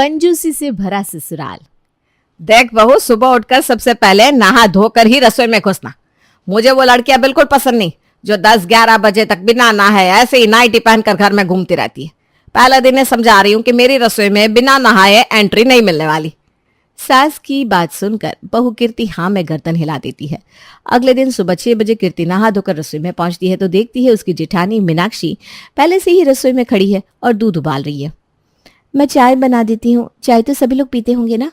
कंजूसी से भरा ससुराल। देख बहू, सुबह उठकर सबसे पहले नहा धोकर ही रसोई में घुसना। मुझे वो लड़कियां बिल्कुल पसंद नहीं जो 10-11 बजे तक बिना नहाए ऐसे ही नाइटी पहनकर घर में घूमती रहती है। पहला दिन है, समझा रही हूँ कि मेरी रसोई में बिना नहाए एंट्री नहीं मिलने वाली। सास की बात सुनकर बहू कीर्ति हाँ में गर्दन हिला देती है। अगले दिन सुबह 6 बजे कीर्ति नहा धोकर रसोई में पहुंचती है तो देखती है उसकी जेठानी मीनाक्षी पहले से ही रसोई में खड़ी है और दूध उबाल रही है। मैं चाय बना देती हूँ, चाय तो सभी लोग पीते होंगे ना?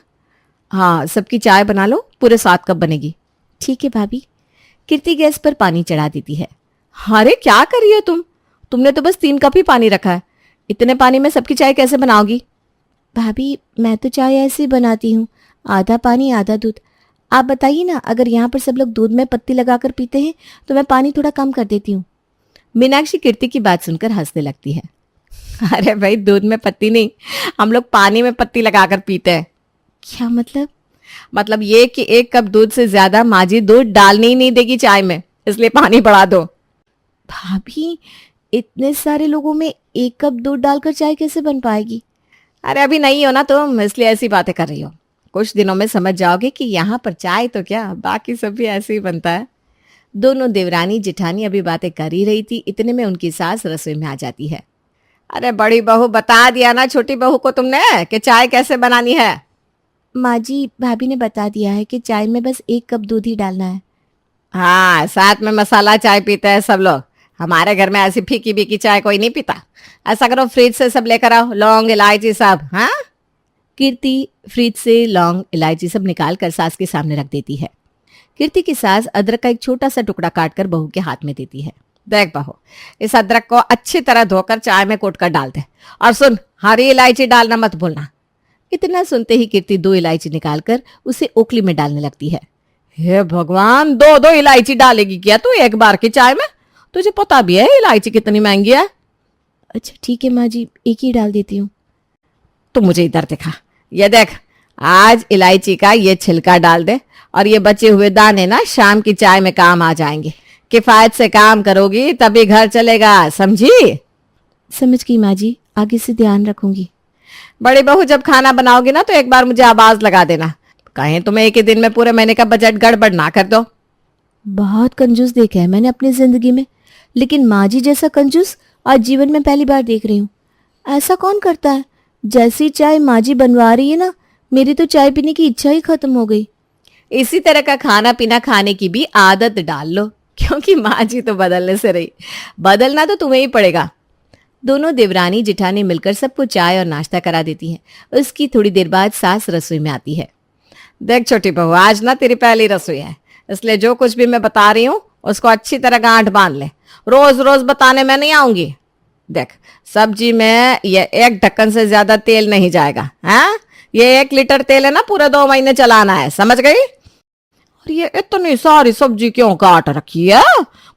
हाँ, सबकी चाय बना लो, पूरे 7 कप बनेगी। ठीक है भाभी। कीर्ति गैस पर पानी चढ़ा देती है। अरे क्या कर रही हो तुमने तो बस 3 कप ही पानी रखा है। इतने पानी में सबकी चाय कैसे बनाओगी? भाभी मैं तो चाय ऐसे ही बनाती हूँ, आधा पानी आधा दूध। आप बताइए ना, अगर यहाँ पर सब लोग दूध में पत्ती लगाकर पीते हैं तो मैं पानी थोड़ा कम कर देती हूँ। मीनाक्षी कीर्ति की बात सुनकर हंसने लगती है। अरे भाई, दूध में पत्ती नहीं, हम लोग पानी में पत्ती लगाकर पीते हैं। क्या मतलब? मतलब ये कि 1 कप दूध से ज्यादा माँ जी दूध डालनी ही नहीं देगी चाय में, इसलिए पानी बढ़ा दो। भाभी इतने सारे लोगों में 1 कप दूध डालकर चाय कैसे बन पाएगी? अरे अभी नहीं हो ना तुम, इसलिए ऐसी बातें कर रही हो। कुछ दिनों में समझ जाओगे कि यहाँ पर चाय तो क्या, बाकी सब भी ऐसे ही बनता है। दोनों देवरानी जेठानी अभी बातें कर ही रही थी, इतने में उनकी सास रसोई में आ जाती है। अरे बड़ी बहू, बता दिया ना छोटी बहू को तुमने कि चाय कैसे बनानी है? माँ जी, भाभी ने बता दिया है कि चाय में बस 1 कप दूध ही डालना है। हाँ, साथ में मसाला चाय पीते हैं सब लोग। हमारे घर में ऐसी फीकी बीकी चाय कोई नहीं पीता। ऐसा करो, फ्रिज से सब लेकर आओ, लौंग इलायची सब। हाँ, कीर्ति फ्रिज से लौंग इलायची सब निकाल कर सास के सामने रख देती है। कीर्ति की सास अदरक का एक छोटा सा टुकड़ा काटकर बहू के हाथ में देती है। देख बहू, इस अदरक को अच्छी तरह धोकर चाय में कूट कर डाल दे। और सुन, हरी इलायची डालना मत भूलना। इतना सुनते ही कीर्ति 2 इलायची निकालकर उसे ओखली में डालने लगती है। हे भगवान, 2-2 इलायची डालेगी क्या तू एक बार की चाय में? तुझे पता भी है इलायची कितनी महंगी है? अच्छा ठीक है माँ जी, 1 ही डाल देती हूँ। तो मुझे इधर दिखा, ये देख, आज इलायची का ये छिलका डाल दे और ये बचे हुए दाने ना शाम की चाय में काम आ जाएंगे। किफायत से काम करोगी तभी घर चलेगा, समझी? समझ गई माँ जी, आगे से ध्यान रखूंगी। बड़ी बहू, जब खाना बनाओगी ना तो एक बार मुझे आवाज लगा देना, कहीं तुम्हें एक ही दिन में पूरे महीने का बजट गड़बड़ ना कर दो। बहुत कंजूस देखा है मैंने अपनी जिंदगी में, लेकिन माँ जी जैसा कंजूस आज जीवन में पहली बार देख रही हूँ। ऐसा कौन करता है? जैसी चाय माँ जी बनवा रही है ना, मेरी तो चाय पीने की इच्छा ही खत्म हो गई। इसी तरह का खाना पीना खाने की भी आदत डाल लो, क्योंकि माँ जी तो बदलने से रही, बदलना तो तुम्हें ही पड़ेगा। दोनों देवरानी जेठानी मिलकर सबको चाय और नाश्ता करा देती हैं। उसकी थोड़ी देर बाद सास रसोई में आती है। देख छोटी बहू, आज ना तेरी पहली रसोई है, इसलिए जो कुछ भी मैं बता रही हूँ उसको अच्छी तरह गांठ बांध ले। रोज रोज बताने में नहीं आऊंगी। देख, सब्जी में ये 1 ढक्कन से ज्यादा तेल नहीं जाएगा। हाँ, ये 1 लीटर तेल है ना, पूरे 2 महीने चलाना है, समझ गई? और ये इतनी सारी सब्जी क्यों काट रखी है?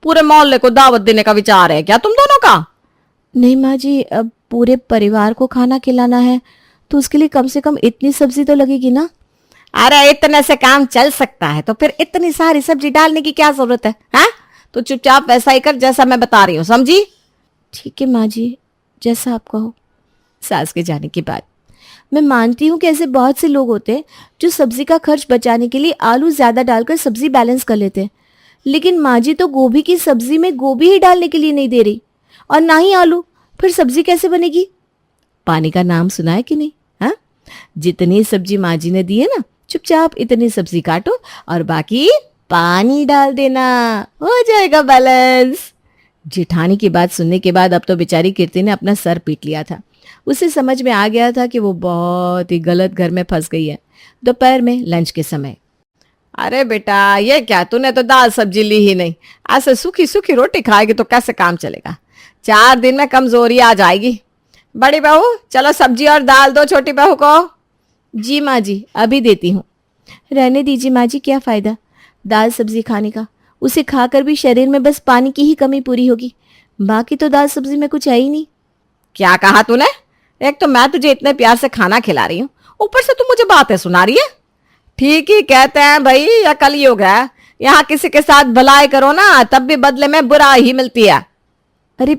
पूरे मोहल्ले को दावत देने का विचार है क्या तुम दोनों का? नहीं माँ जी, अब पूरे परिवार को खाना खिलाना है तो उसके लिए कम से कम इतनी सब्जी तो लगेगी ना। अरे इतने से काम चल सकता है तो फिर इतनी सारी सब्जी डालने की क्या जरूरत है? हाँ, तो चुपचाप वैसा ही कर जैसा मैं बता रही हूँ, समझी? ठीक है माँ जी, जैसा आप कहो। सास के जाने के बाद मैं मानती हूँ कि ऐसे बहुत से लोग होते हैं जो सब्जी का खर्च बचाने के लिए आलू ज्यादा डालकर सब्जी बैलेंस कर लेते हैं, लेकिन माँ जी तो गोभी की सब्जी में गोभी ही डालने के लिए नहीं दे रही और ना ही आलू। फिर सब्जी कैसे बनेगी? पानी का नाम सुना है कि नहीं? हाँ, जितनी सब्जी माँ जी ने दी है ना, चुपचाप इतनी सब्जी काटो और बाकी पानी डाल देना, हो जाएगा बैलेंस। जेठानी की बात सुनने के बाद अब तो बेचारी कीर्ति ने अपना सर पीट लिया था। उसे समझ में आ गया था कि वो बहुत ही गलत घर में फंस गई है। दोपहर में लंच के समय, अरे बेटा, ये क्या, तूने तो दाल सब्जी ली ही नहीं। ऐसे सूखी सूखी रोटी खाएगी तो कैसे काम चलेगा? 4 दिन में कमजोरी आ जाएगी। बड़ी बहू, चलो सब्जी और दाल दो छोटी बहू को। जी माँ जी, अभी देती हूँ। रहने दीजिए माँ जी, क्या फायदा दाल सब्जी खाने का? उसे खाकर भी शरीर में बस पानी की ही कमी पूरी होगी, बाकी तो दाल सब्जी में कुछ है ही नहीं। क्या कहा तूने? एक तो मैं तुझे इतने प्यार से खाना खिला रही हूँ, ऊपर से तू मुझे बातें सुना रही है। ठीक ही कहते हैं भाई, या कलयुग है। यहाँ किसी के साथ भलाई करो ना, तब भी बदले में बुरा ही मिलती है। अरे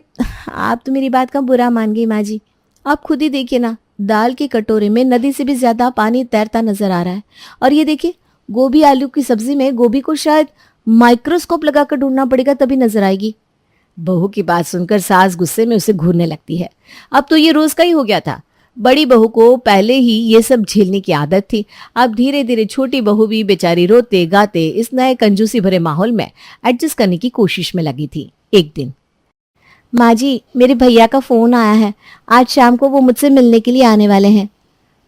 आप तो मेरी बात का बुरा मान गई माँ जी। आप खुद ही देखिए ना, दाल के कटोरे में नदी से भी ज्यादा पानी तैरता नजर आ रहा है। और ये देखिए, गोभी आलू की सब्जी में गोभी को शायद माइक्रोस्कोप लगाकर ढूंढना पड़ेगा तभी नजर आएगी। बहू की बात सुनकर सास गुस्से में उसे घूरने लगती है। अब तो ये रोज का ही हो गया था। बड़ी बहू को पहले ही ये सब झेलने की आदत थी। अब धीरे धीरे छोटी बहू भी बेचारी रोते गाते इस नए कंजूसी भरे माहौल में एडजस्ट करने की कोशिश में लगी थी। एक दिन, माँ जी, मेरे भैया का फोन आया है, आज शाम को वो मुझसे मिलने के लिए आने वाले हैं।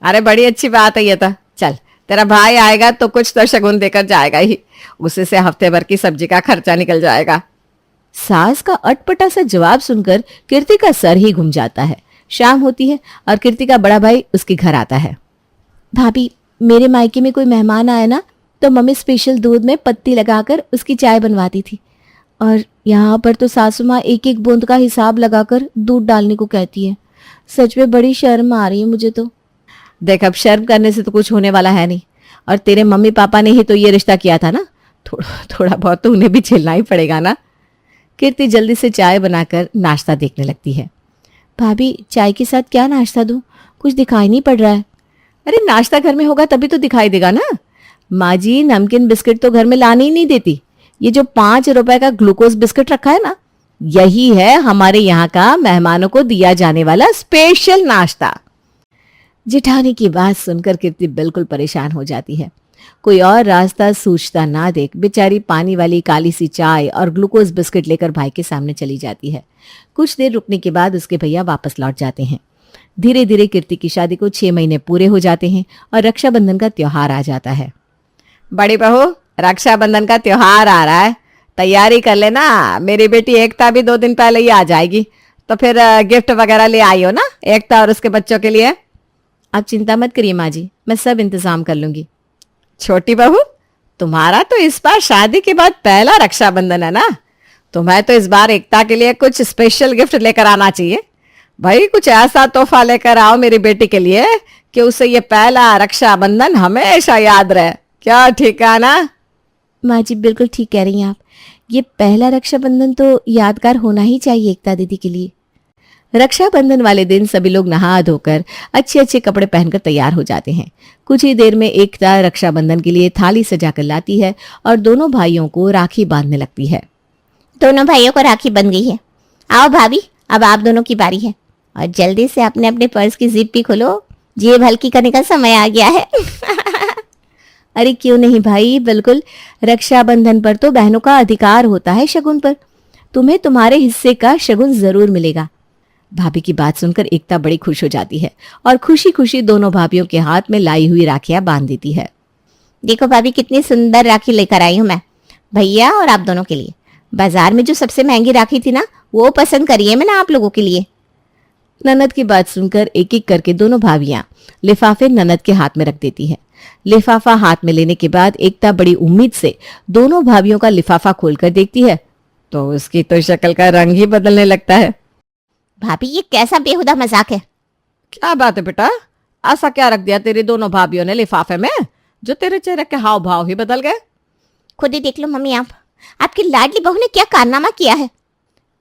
अरे बड़ी अच्छी बात है ये तो। चल, तेरा भाई आएगा तो कुछ तो शगुन देकर जाएगा ही, उसी से हफ्ते भर की सब्जी का खर्चा निकल जाएगा। सास का अटपटा सा जवाब सुनकर कीर्ति का सर ही घूम जाता है। शाम होती है और कीर्ति का बड़ा भाई उसके घर आता है। भाभी, मेरे मायके में कोई मेहमान आए ना तो मम्मी स्पेशल दूध में पत्ती लगाकर उसकी चाय बनवाती थी, और यहाँ पर तो सासू माँ एक एक बूंद का हिसाब लगाकर दूध डालने को कहती है। सच में बड़ी शर्म आ रही है मुझे तो। देख, अब शर्म करने से तो कुछ होने वाला है नहीं, और तेरे मम्मी पापा ने ही तो ये रिश्ता किया था ना, थोड़ा बहुत तो उन्हें भी झेलना ही पड़ेगा ना। कीर्ति जल्दी से चाय बनाकर नाश्ता देखने लगती है। भाभी, चाय के साथ क्या नाश्ता दूं? कुछ दिखाई नहीं पड़ रहा है। अरे नाश्ता घर में होगा तभी तो दिखाई देगा ना। माँ जी, नमकीन बिस्किट तो घर में लाने ही नहीं देती। ये जो 5 रुपए का ग्लूकोज बिस्किट रखा है ना, यही है हमारे यहाँ का मेहमानों को दिया जाने वाला स्पेशल नाश्ता। जेठानी की बात सुनकर कीर्ति बिल्कुल परेशान हो जाती है। कोई और रास्ता सूझता ना देख बेचारी पानी वाली काली सी चाय और ग्लूकोज बिस्किट लेकर भाई के सामने चली जाती है। कुछ देर रुकने के बाद उसके भैया वापस लौट जाते हैं। धीरे धीरे कीर्ति की शादी को 6 महीने पूरे हो जाते हैं और रक्षाबंधन का त्योहार आ जाता है। बड़ी बहू, रक्षाबंधन का त्योहार आ रहा है, तैयारी कर लेना। मेरी बेटी एकता भी 2 दिन पहले ही आ जाएगी, तो फिर गिफ्ट वगैरह ले आई हो ना एकता और उसके बच्चों के लिए। आप चिंता मत करिए माँ जी, मैं सब इंतजाम कर लूंगी। छोटी बहू, तुम्हारा तो इस बार शादी के बाद पहला रक्षाबंधन है ना, तुम्हें तो इस बार एकता के लिए कुछ स्पेशल गिफ्ट लेकर आना चाहिए। भाई, कुछ ऐसा तोहफा लेकर आओ मेरी बेटी के लिए कि उसे ये पहला रक्षाबंधन हमेशा याद रहे। क्या ठीक है ना? माँ जी, बिल्कुल ठीक कह रही हैं आप। ये पहला रक्षाबंधन तो यादगार होना ही चाहिए एकता दीदी के लिए। रक्षाबंधन वाले दिन सभी लोग नहा धोकर अच्छे अच्छे कपड़े पहनकर तैयार हो जाते हैं। कुछ ही देर में एकता रक्षाबंधन के लिए थाली सजाकर लाती है और दोनों भाइयों को राखी बांधने लगती है। दोनों भाइयों को राखी बंध गई है। आओ भाभी, अब आप दोनों की बारी है, और जल्दी से अपने अपने पर्स की जिप भी खोलो, जेब हल्की करने का समय आ गया है। अरे क्यों नहीं भाई, बिल्कुल। रक्षाबंधन पर तो बहनों का अधिकार होता है शगुन पर। तुम्हें तुम्हारे हिस्से का शगुन जरूर मिलेगा। भाभी की बात सुनकर एकता बड़ी खुश हो जाती है और खुशी खुशी दोनों भाभियों के हाथ में लाई हुई राखियां बांध देती है। देखो भाभी, कितनी सुंदर राखी लेकर आई हूं मैं, भैया और आप दोनों के लिए। बाजार में जो सबसे महंगी राखी थी ना, वो पसंद करी है मैंने आप लोगों के लिए। ननद की बात सुनकर एक एक करके दोनों भाभियां लिफाफे ननद के हाथ में रख देती है। लिफाफा हाथ में लेने के बाद एकता बड़ी उम्मीद से दोनों भाभियों का लिफाफा खोलकर देखती है तो उसकी तो शक्ल का रंग ही बदलने लगता है। भाभी, ये कैसा बेहुदा मजाक है? क्या बात है बेटा, ऐसा क्या रख दिया तेरी दोनों भाभियों ने लिफाफे में जो तेरे चेहरे के हाव भाव ही बदल गए? खुद ही देख लो मम्मी, आपकी लाडली बहू ने क्या कारनामा किया है।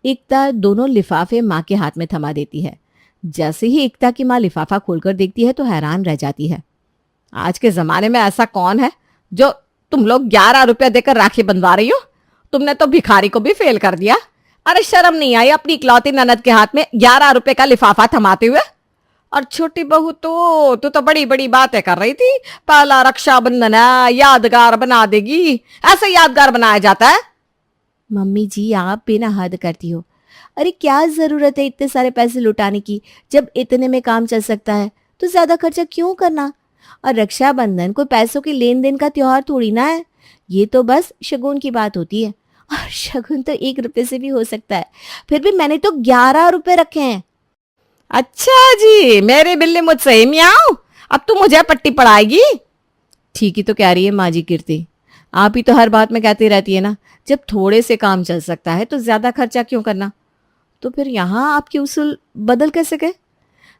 एकता दोनों लिफाफे माँ के हाथ में थमा देती है। जैसे ही एकता की माँ लिफाफा खोलकर देखती है तो हैरान रह जाती है। आज के जमाने में ऐसा कौन है जो तुम लोग 11 रुपए देकर राखी बंधवा रही हो? तुमने तो भिखारी को भी फेल कर दिया। अरे शर्म नहीं आई अपनी इकलौती ननद के हाथ में 11 रुपए का लिफाफा थमाते हुए? और छोटी बहू, तू तो बड़ी बड़ी बातें कर रही थी, पहला रक्षाबंधन है, यादगार बना देगी। ऐसे यादगार बनाया जाता है? मम्मी जी, आप बिना हद करती हो। अरे क्या जरूरत है इतने सारे पैसे लुटाने की? जब इतने में काम चल सकता है तो ज्यादा खर्चा क्यों करना? और रक्षाबंधन कोई पैसों के लेन देन का त्योहार थोड़ी ना है। ये तो बस शगुन की बात होती है, और शगुन तो 1 रुपए से भी हो सकता है। फिर भी मैंने तो 11 रुपए रखे हैं। अच्छा जी, मेरी बिल्ली मुझसे ही मियाऊं, अब तू मुझे पट्टी पड़ाएगी? ठीक ही तो कह रही है माँ जी कीर्ति, आप ही तो हर बात में कहती रहती है ना, जब थोड़े से काम चल सकता है तो ज्यादा खर्चा क्यों करना? तो फिर यहाँ आपकी उसूल बदल कैसे गए?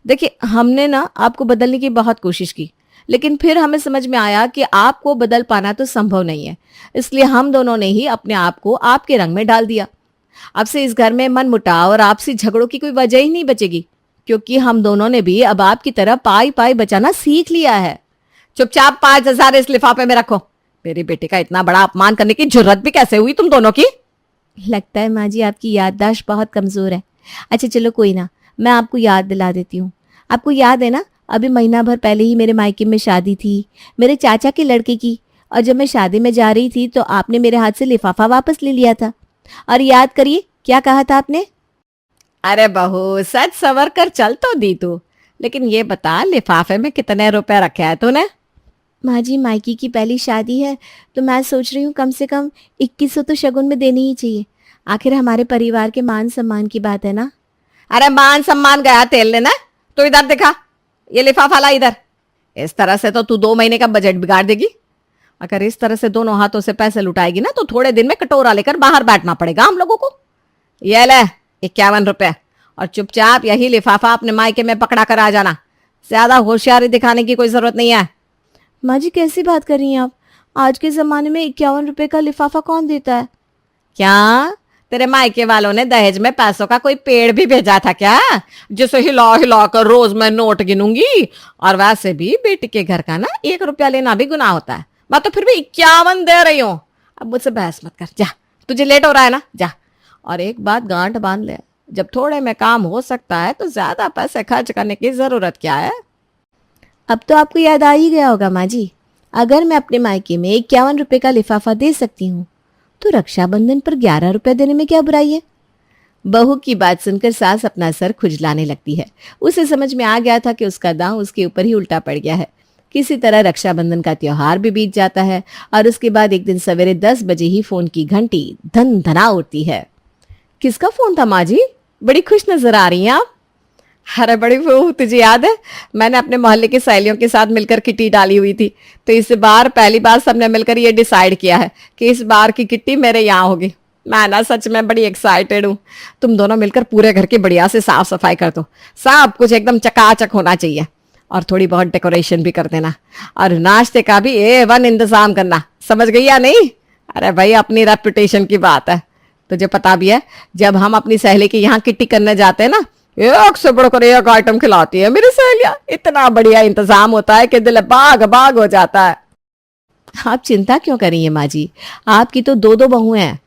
देखिए, हमने ना आपको बदलने की बहुत कोशिश की, लेकिन फिर हमें समझ में आया कि आपको बदल पाना तो संभव नहीं है। इसलिए हम दोनों ने ही अपने आप को आपके रंग में डाल दिया। अब से इस घर में मनमुटाव और आपसी झगड़ों की कोई वजह ही नहीं बचेगी। क्योंकि हम दोनों ने भी अब आपकी तरह पाई पाई बचाना सीख लिया है। चुपचाप 5,000 इस लिफाफे में रखो। मेरी बेटी का इतना बड़ा अपमान करने की जुर्रत भी कैसे हुई तुम दोनों की? लगता है माँ जी आपकी याददाश्त बहुत कमजोर है। अच्छा चलो कोई ना, मैं आपको याद दिला देती हूँ। आपको याद है ना, अभी महीना भर पहले ही मेरे मायके में शादी थी, मेरे चाचा के लड़के की। और जब मैं शादी में जा रही थी तो आपने मेरे हाथ से लिफाफा वापस ले लिया था। और याद करिए क्या कहा था आपने। अरे बहू, सच सवर कर चल तो दी तू, लेकिन ये बता लिफाफे में कितने रुपए रखे हैं तूने? माँ जी मायके की पहली शादी है तो मैं सोच रही हूँ कम से कम 2100 तो शगुन में देनी ही चाहिए। आखिर हमारे परिवार के मान सम्मान की बात है ना। अरे मान सम्मान गया तेल लेना। तो इधर दिखा, ये लिफाफा ला इधर। इस तरह से तो तू 2 महीने का बजट बिगाड़ देगी। अगर इस तरह से दोनों हाथों से पैसे लुटाएगी ना तो थोड़े दिन में कटोरा लेकर बाहर बैठना पड़ेगा हम लोगों को। ये ले 51 रुपए, और चुपचाप यही लिफाफा अपने मायके में पकड़ा कर आ जाना। ज्यादा होशियारी दिखाने की कोई जरूरत नहीं है। माँ जी कैसी बात कर रही हैं आप? आज के ज़माने में 51 रुपए का लिफाफा कौन देता है? क्या तेरे मायके वालों ने दहेज में पैसों का कोई पेड़ भी भेजा था क्या, जिसे हिला हिला कर रोज मैं नोट गिनूंगी? और वैसे भी बेटी के घर का ना 1 रुपया लेना भी गुनाह होता है। मैं तो फिर भी 51 दे रही हूँ। अब मुझसे बहस मत कर, जा। तुझे लेट हो रहा है ना, जा। और एक बात गांठ बांध ले, जब थोड़े में काम हो सकता है तो ज्यादा पैसे खर्च करने की जरूरत क्या है? अब तो आपको याद आ ही गया होगा माँ जी। अगर मैं अपने मायके में 51 रुपए का लिफाफा दे सकती हूँ तो रक्षाबंधन पर 11 रुपए देने में क्या बुराई है। बहू की बात सुनकर सास अपना सर खुजलाने लगती है। उसे समझ में आ गया था कि उसका दांव उसके ऊपर ही उल्टा पड़ गया है। किसी तरह रक्षाबंधन का त्योहार भी बीत जाता है और उसके बाद एक दिन सवेरे 10 बजे ही फोन की घंटी धन धना उठती है। किसका फोन था माँ जी? बड़ी खुश नजर आ रही हैं आप। अरे बड़ी बहू, तुझे याद है मैंने अपने मोहल्ले की सहेलियों के साथ मिलकर किट्टी डाली हुई थी, तो इस बार पहली बार सबने मिलकर ये डिसाइड किया है कि इस बार की किट्टी मेरे यहाँ होगी। मैं ना सच में बड़ी एक्साइटेड हूँ। तुम दोनों मिलकर पूरे घर की बढ़िया से साफ सफाई कर दो। सब कुछ एकदम चकाचक होना चाहिए, और थोड़ी बहुत डेकोरेशन भी कर देना, और नाश्ते का भी A1 इंतजाम करना। समझ गई या नहीं? अरे भाई, अपनी रेपुटेशन की बात है। तुझे पता भी है जब हम अपनी सहेली के यहाँ किट्टी करने जाते हैं ना, एक से बढ़कर एक आइटम खिलाती है मेरी सहेलियां। इतना बढ़िया इंतजाम होता है कि दिल बाग बाग हो जाता है। आप चिंता क्यों कर रही हैं माँ जी? आपकी तो 2 बहुएं हैं,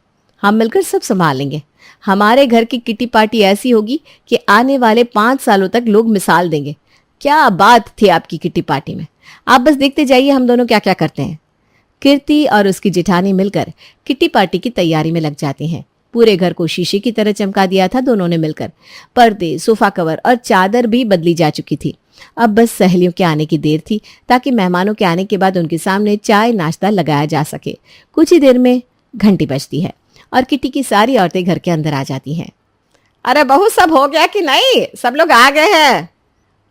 हम मिलकर सब संभाल लेंगे। हमारे घर की किटी पार्टी ऐसी होगी कि आने वाले 5 सालों तक लोग मिसाल देंगे। क्या बात थी आपकी किटी पार्टी में। आप बस देखते जाइए हम दोनों क्या क्या करते हैं। कीर्ति और उसकी जेठानी मिलकर किटी पार्टी की तैयारी में लग जाती हैं। पूरे घर को शीशे की तरह चमका दिया था दोनों ने मिलकर। पर्दे, सोफा कवर और चादर भी बदली जा चुकी थी। अब बस सहेलियों के आने की देर थी ताकि मेहमानों के आने के बाद उनके सामने चाय नाश्ता लगाया जा सके। कुछ ही देर में घंटी बजती है और किटी की सारी औरतें घर के अंदर आ जाती हैं। अरे बहू, सब हो गया कि नहीं? सब लोग आ गए हैं।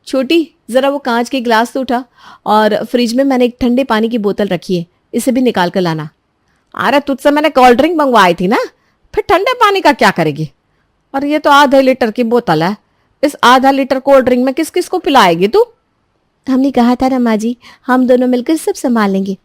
छोटी, जरा वो कांच के गिलास तो उठा, और फ्रिज में मैंने एक ठंडे पानी की बोतल रखी है, इसे भी निकाल कर लाना। अरे तुझसे मैंने कोल्ड ड्रिंक मंगवाई थी ना, फिर ठंडे पानी का क्या करेगी? और ये तो आधे लीटर की बोतल है। इस आधा लीटर कोल्ड ड्रिंक में किस किस को पिलाएगी तू? हमने कहा था ना माँ जी, हम दोनों मिलकर सब संभाल लेंगे।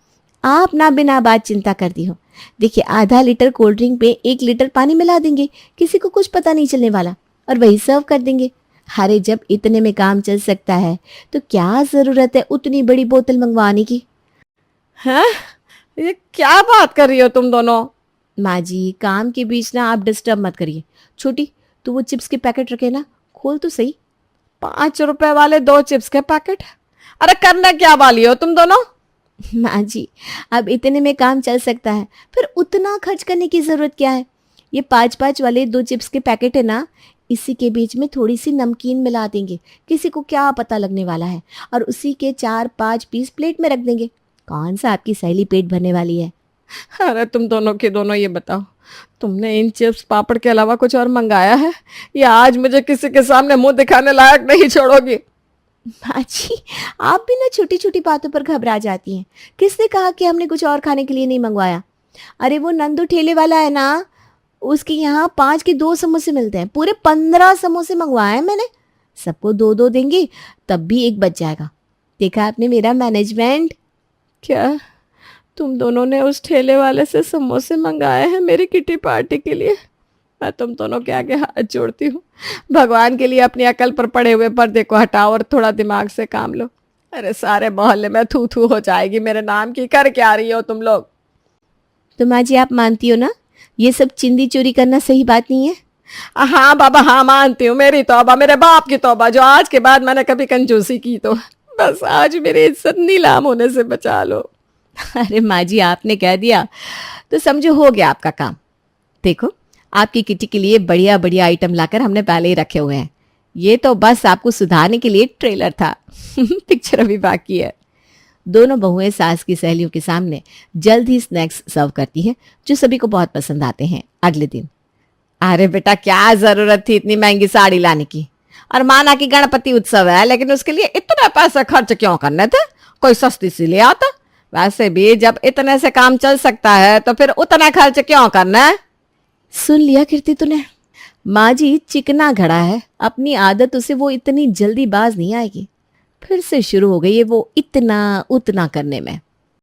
आप ना बिना बात चिंता करती हो। देखिए, आधा लीटर कोल्ड ड्रिंक में 1 लीटर पानी मिला देंगे, किसी को कुछ पता नहीं चलने वाला, और वही सर्व कर देंगे। अरे जब इतने में काम चल सकता है तो क्या जरूरत है उतनी बड़ी बोतल मंगवाने की। हैं? ये क्या बात कर रही हो तुम दोनों? माँ जी, काम के बीच ना आप डिस्टर्ब मत करिए। छोटी, तू वो चिप्स के पैकेट रखे ना, खोल तो सही। 5 रुपए वाले 2 चिप्स के पैकेट? अरे करने क्या वाली हो तुम दोनों? माँ जी, अब इतने में काम चल सकता है, फिर उतना खर्च करने की जरूरत क्या है। ये 5-5 वाले 2 चिप्स के पैकेट है ना, इसी के बीच में थोड़ी सी नमकीन मिला देंगे, किसी को क्या पता लगने वाला है, और उसी के 4-5 पीस प्लेट में रख देंगे। कौन सा आपकी सहेली पेट भरने वाली है। अरे तुम दोनों के दोनों ये बताओ, तुमने इन चिप्स पापड़ के अलावा कुछ और मंगाया है, या आज मुझे किसी के सामने मुंह दिखाने लायक नहीं छोड़ोगी? माँ जी, आप भी ना छोटी छोटी बातों पर घबरा जाती हैं। किसने कहा कि हमने कुछ और खाने के लिए नहीं मंगवाया? अरे वो नंदू ठेले वाला है ना, उसके यहाँ 5 के 2 समोसे मिलते हैं। पूरे 15 समोसे मंगवाए हैं मैंने। सबको 2-2 देंगे, तब भी 1 बच जाएगा। देखा आपने मेरा मैनेजमेंट। क्या तुम दोनों ने उस ठेले वाले से समोसे मंगाए हैं मेरी किटी पार्टी के लिए? मैं तुम दोनों के आगे हाथ जोड़ती हूँ, भगवान के लिए अपनी अकल पर पड़े हुए पर्दे को हटाओ और थोड़ा दिमाग से काम लो। अरे सारे मोहल्ले में थू थू हो जाएगी मेरे नाम की। कर क्या रही हो तुम लोग? तो माँ जी आप मानती हो ना ये सब चिंदी चोरी करना सही बात नहीं है? हाँ बाबा हाँ, मानती हूँ। मेरी तौबा, मेरे बाप की तौबा, जो आज के बाद मैंने कभी कंजूसी की तो बस आज मेरी इज्जत नीलाम होने से बचा लो। अरे माँ जी आपने कह दिया तो समझो हो गया आपका काम। देखो आपकी किटी के लिए बढ़िया बढ़िया आइटम लाकर हमने पहले ही रखे हुए हैं। ये तो बस आपको सुधारने के लिए ट्रेलर था। पिक्चर अभी बाकी है। दोनों बहुएं सास की सहेलियों के सामने जल्द ही स्नैक्स सर्व करती हैं जो सभी को बहुत पसंद आते हैं। अगले दिन, अरे बेटा क्या जरूरत थी इतनी महंगी साड़ी लाने की? और माना कि गणपति उत्सव है, लेकिन उसके लिए इतना पैसा खर्च क्यों करने थे? कोई सस्ती सी ले आता। वैसे भी जब इतने से काम चल सकता है तो फिर उतना खर्च क्यों करना है? सुन लिया कीर्ति तूने? माँ जी चिकना घड़ा है, अपनी आदत उसे वो इतनी जल्दी बाज नहीं आएगी। फिर से शुरू हो गई है वो इतना उतना करने में।